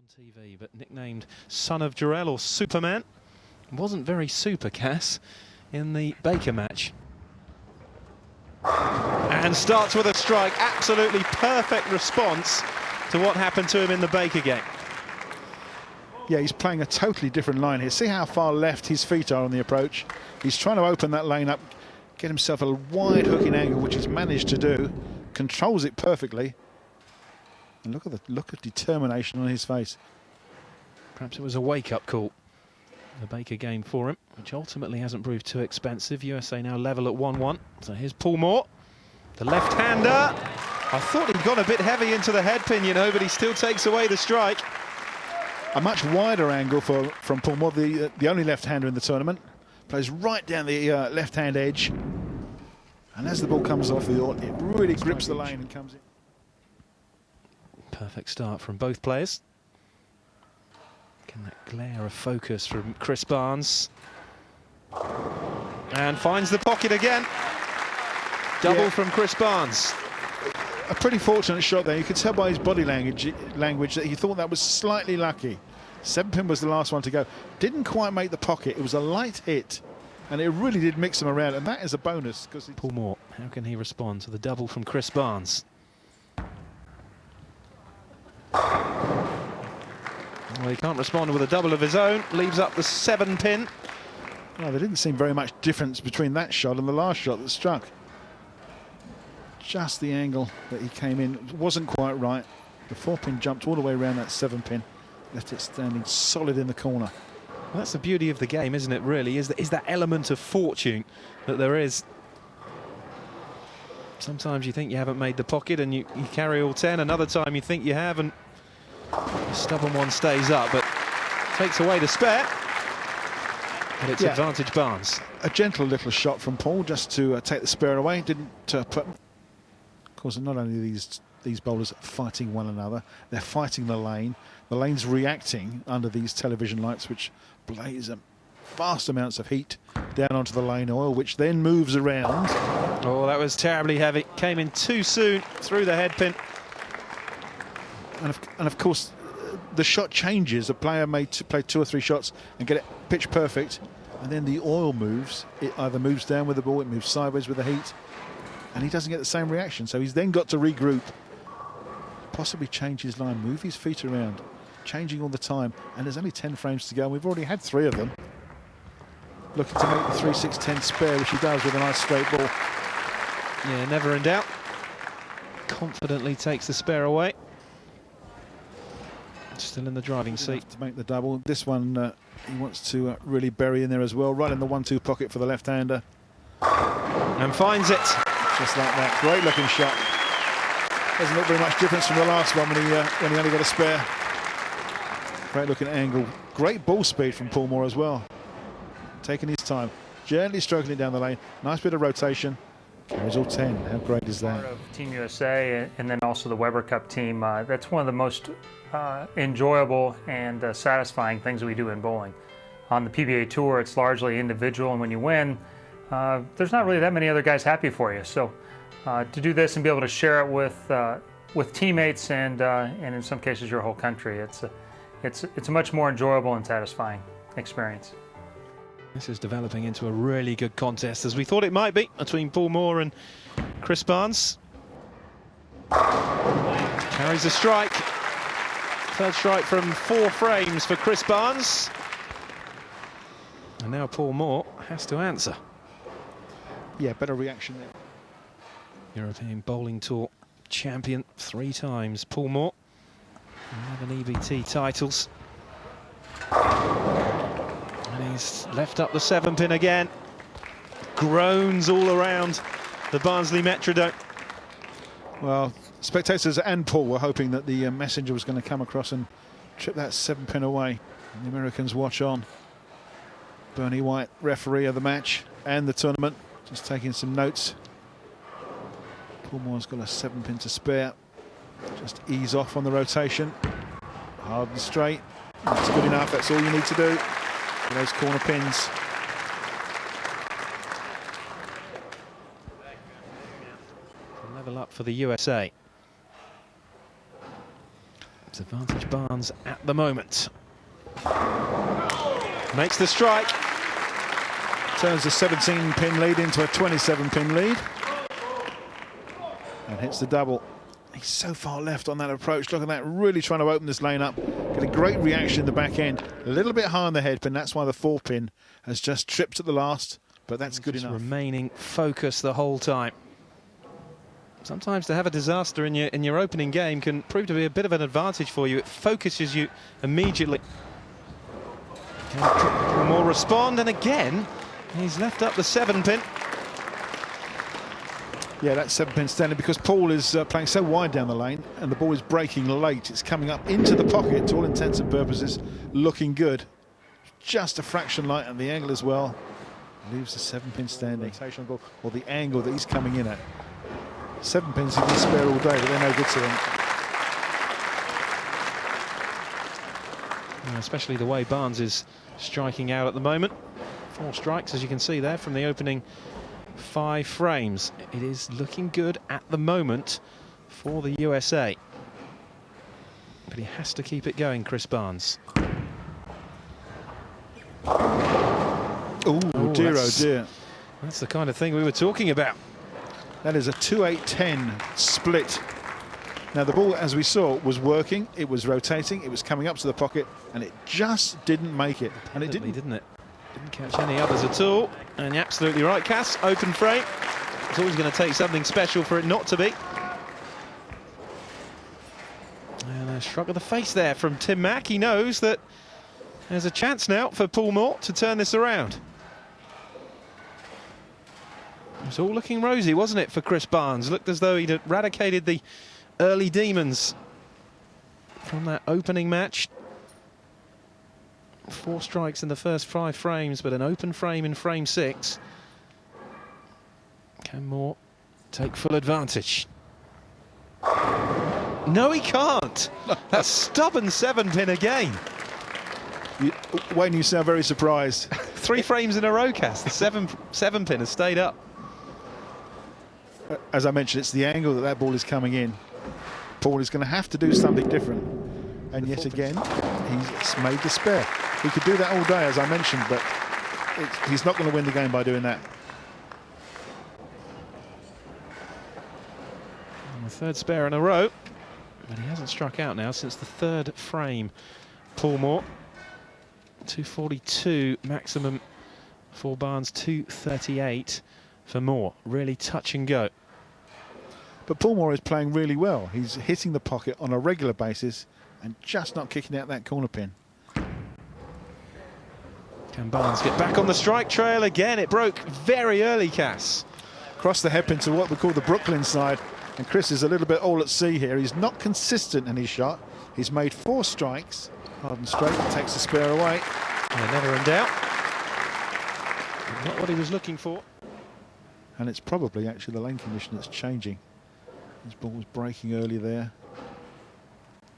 TV, but nicknamed Son of Jarrell or Superman, wasn't very super, Cass, in the Baker match. And starts with a strike. Absolutely perfect response to what happened to him in the Baker game. Yeah, he's playing a totally different line here. See how far left his feet are on the approach. He's trying to open that lane up, get himself a wide hooking angle, which he's managed to do. Controls it perfectly. And look at determination on his face. Perhaps it was a wake-up call, the Baker game for him, which ultimately hasn't proved too expensive. USA now level at 1-1. So here's Paul Moor, the left-hander. I thought he'd gone a bit heavy into the headpin, you know, but he still takes away the strike. A much wider angle from Paul Moor, the only left-hander in the tournament. Plays right down the left-hand edge. And as the ball comes off the ought, it really grips the lane and comes in. Perfect start from both players. Can that glare of focus from Chris Barnes. And finds the pocket again. Double from Chris Barnes. A pretty fortunate shot there. You could tell by his body language that he thought that was slightly lucky. 7-pin was the last one to go. Didn't quite make the pocket. It was a light hit. And it really did mix him around. And that is a bonus. Paul Moor, how can he respond to the double from Chris Barnes? Well, he can't respond with a double of his own. Leaves up the 7-pin. Well, there didn't seem very much difference between that shot and the last shot that struck. Just the angle that he came in wasn't quite right. The 4-pin jumped all the way around that 7-pin. Left it standing solid in the corner. Well, that's the beauty of the game, isn't it, really? Is that element of fortune that there is. Sometimes you think you haven't made the pocket and you carry all 10. Another time you think you have and the stubborn one stays up, but takes away the spare. And it's advantage Barnes. A gentle little shot from Paul just to take the spare away. Didn't put. Of course, not only these bowlers fighting one another, they're fighting the lane. The lane's reacting under these television lights, which blaze vast amounts of heat down onto the lane oil, which then moves around. Oh, that was terribly heavy. Came in too soon through the headpin. And of course, the shot changes. A player may play 2 or 3 shots and get it pitch perfect, and then the oil moves. It either moves down with the ball, it moves sideways with the heat, and he doesn't get the same reaction. So he's then got to regroup, possibly change his line, move his feet around, changing all the time. And there's only 10 frames to go, and we've already had 3 of them. Looking to make the 3-6-10 spare, which he does with a nice straight ball. Yeah, never in doubt. Confidently takes the spare away. Still in the driving seat. To make the double. This one he wants to really bury in there as well, right in the 1-2 pocket for the left-hander. And finds it. Just like that. Great looking shot. Doesn't look very much difference from the last one when he only got a spare. Great looking angle. Great ball speed from Paul Moor as well. Taking his time. Gently stroking it down the lane. Nice bit of rotation. Carries all 10. How great is that? Part of Team USA and then also the Weber Cup team. That's one of the most enjoyable and satisfying things we do in bowling. On the PBA Tour, it's largely individual, and when you win, there's not really that many other guys happy for you. So to do this and be able to share it with teammates and in some cases your whole country, it's a much more enjoyable and satisfying experience. This is developing into a really good contest, as we thought it might be, between Paul Moor and Chris Barnes. Carries a strike. Third strike from 4 frames for Chris Barnes. And now Paul Moor has to answer. Yeah, better reaction there. European Bowling Tour champion 3 times, Paul Moor. 11 EBT titles. And he's left up the 7-pin again. Groans all around the Barnsley Metrodome. Well, spectators and Paul were hoping that the messenger was going to come across and trip that 7-pin away. And the Americans watch on. Bernie White, referee of the match and the tournament, just taking some notes. Paul Moor's got a 7-pin to spare. Just ease off on the rotation. Hard and straight. That's good enough. That's all you need to do. Those corner pins. Level up for the USA. It's advantage Barnes at the moment. Makes the strike. Turns a 17-pin lead into a 27-pin lead. And hits the double. He's so far left on that approach. Look at that, really trying to open this lane up. Get a great reaction in the back end. A little bit high on the head pin. That's why the 4-pin has just tripped at the last. But that's good enough. Remaining focused the whole time. Sometimes to have a disaster in your opening game can prove to be a bit of an advantage for you. It focuses you immediately. Can Moore respond? And again, he's left up the 7-pin. Yeah, that's 7-pin standing because Paul is playing so wide down the lane and the ball is breaking late. It's coming up into the pocket to all intents and purposes, looking good. Just a fraction light on the angle as well. Leaves the 7-pin standing. Rotational ball, or the angle that he's coming in at. 7 pins he can spare all day, but they're no good to him. Especially the way Barnes is striking out at the moment. 4 strikes, as you can see there, from the opening 5 frames. It is looking good at the moment for the USA. But he has to keep it going, Chris Barnes. Oh dear, oh dear. That's the kind of thing we were talking about. That is a 2-8-10 split. Now the ball, as we saw, was working, it was rotating, it was coming up to the pocket, and it just didn't make it. And it didn't. Didn't it? Didn't catch any others at all. And you're absolutely right, Cass. Open frame. It's always going to take something special for it not to be. And a shrug of the face there from Tim Mack. He knows that there's a chance now for Paul Moor to turn this around. It was all looking rosy, wasn't it, for Chris Barnes? Looked as though he'd eradicated the early demons from that opening match. 4 strikes in the first 5 frames, but an open frame in frame 6. Can Moore take full advantage? No, he can't. That stubborn 7-pin again. Wayne, you sound very surprised. 3 frames in a row, Cass. The 7-pin has stayed up. As I mentioned, it's the angle that ball is coming in. Paul is going to have to do something different. And yet again, he's made the spare. He could do that all day, as I mentioned, but he's not going to win the game by doing that. And the 3rd spare in a row. But he hasn't struck out now since the 3rd frame. Paul Moor. 242 maximum for Barnes, 238 for Moore. Really touch and go. But Paul Moor is playing really well. He's hitting the pocket on a regular basis and just not kicking out that corner pin. Can Barnes get back on the strike trail again? It broke very early, Cass. Across the headpin to what we call the Brooklyn side. And Chris is a little bit all at sea here. He's not consistent in his shot. He's made 4 strikes. Hard and straight, takes the spare away. Yeah, never in doubt. Not what he was looking for. And it's probably actually the lane condition that's changing. His ball was breaking early there.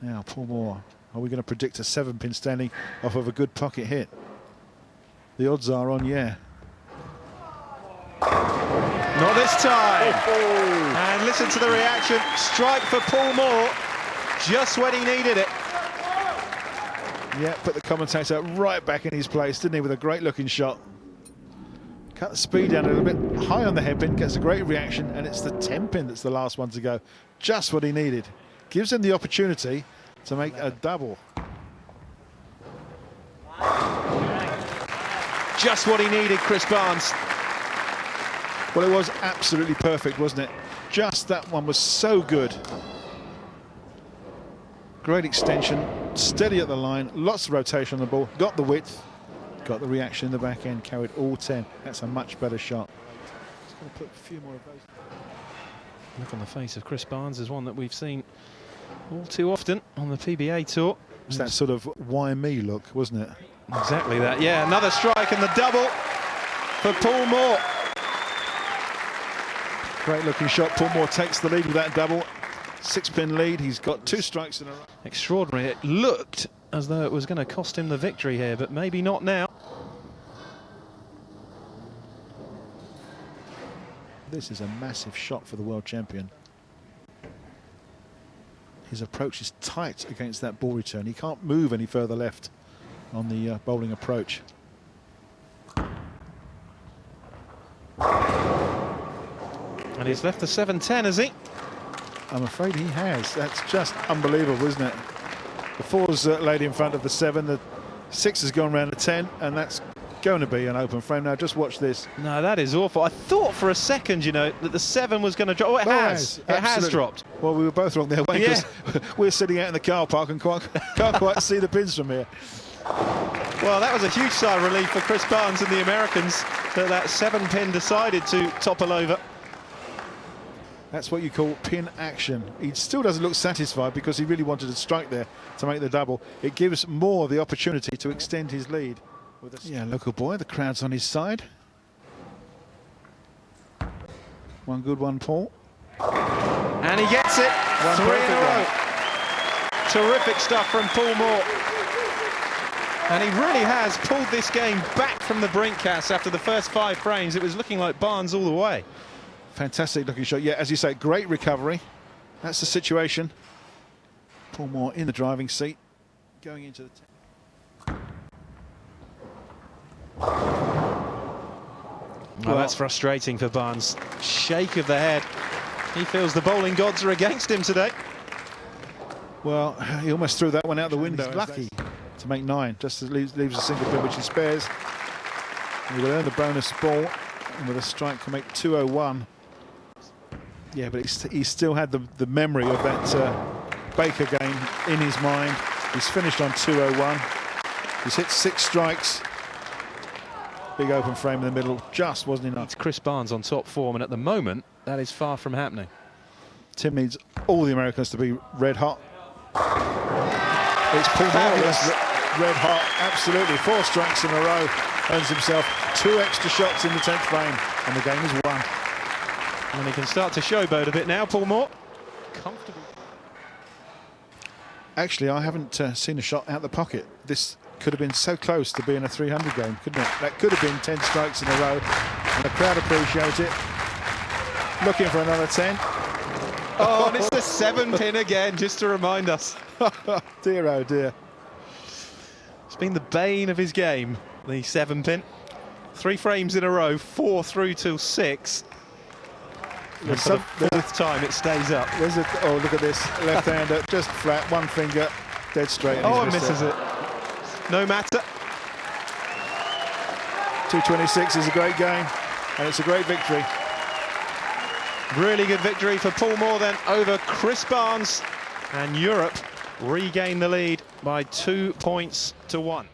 Now, Paul Moor. Are we going to predict a 7-pin standing off of a good pocket hit? The odds are on, yeah. Not this time. Oh. And listen to the reaction. Strike for Paul Moor, just when he needed it. Yeah, put the commentator right back in his place, didn't he, with a great looking shot. Cut the speed down a little bit, high on the headpin, gets a great reaction, and it's the 10-pin that's the last one to go. Just what he needed. Gives him the opportunity to make a double. Just what he needed, Chris Barnes. Well, it was absolutely perfect, wasn't it? Just that one was so good. Great extension, steady at the line, lots of rotation on the ball, got the width, got the reaction in the back end, carried all 10. That's a much better shot. Just going to put a few more of those. Look on the face of Chris Barnes is one that we've seen all too often on the PBA tour. It's that sort of why me look, wasn't it? Exactly that. Yeah, another strike and the double for Paul Moor. Great looking shot. Paul Moor takes the lead with that double. 6-pin lead. He's got 2 strikes in a row. Extraordinary. It looked as though it was going to cost him the victory here, but maybe not now. This is a massive shot for the world champion. His approach is tight against that ball return. He can't move any further left on the bowling approach. And he's left the 7-10, has he? I'm afraid he has. That's just unbelievable, isn't it? The 4's laid in front of the 7. The 6 has gone round the 10, and that's going to be an open frame. Now, just watch this. No, that is awful. I thought for a second, you know, that the 7 was going to drop. Oh, it has. It has dropped. Well, we were both wrong there, Wayne, because we're sitting out in the car park and can't quite see the pins from here. Well, that was a huge sigh of relief for Chris Barnes and the Americans that 7-pin decided to topple over. That's what you call pin action. He still doesn't look satisfied because he really wanted to strike there to make the double. It gives Moore the opportunity to extend his lead. Yeah, local boy, the crowd's on his side. One good one, Paul. And he gets it. 3 in a row. Terrific stuff from Paul Moor. And he really has pulled this game back from the brink, Cass, after the first 5 frames. It was looking like Barnes all the way. Fantastic looking shot. Yeah, as you say, great recovery. That's the situation. Paul Moor in the driving seat, going into the... Well, that's frustrating for Barnes. Shake of the head. He feels the bowling gods are against him today. Well, he almost threw that one out the window. He's lucky to make 9. Just leaves a single pin, which he spares. And he will earn the bonus ball and with a strike to make 201. Yeah, but he still had the memory of that Baker game in his mind. He's finished on 201. He's hit 6 strikes. Big open frame in the middle, just wasn't enough. It's Chris Barnes on top form, and at the moment, that is far from happening. Tim needs all the Americans to be red hot. It's Paul Moor, red hot, absolutely. 4 strikes in a row, earns himself 2 extra shots in the 10th frame, and the game is won. And he can start to showboat a bit now, Paul Moor. Comfortable. Actually, I haven't seen a shot out the pocket. This could have been so close to being a 300 game, couldn't it? That could have been 10 strikes in a row, and the crowd appreciate it. Looking for another 10. Oh, and it's the 7-pin again, just to remind us. Dear, oh dear. It's been the bane of his game, the 7-pin. 3 frames in a row, 4 through till 6. And for the 4th time, it stays up. Oh, look at this. Left-hander, just flat, one finger, dead straight. Oh, and misses it. No matter. 226 is a great game, and it's a great victory. Really good victory for Paul Moor then over Chris Barnes, and Europe regain the lead by 2 points to 1.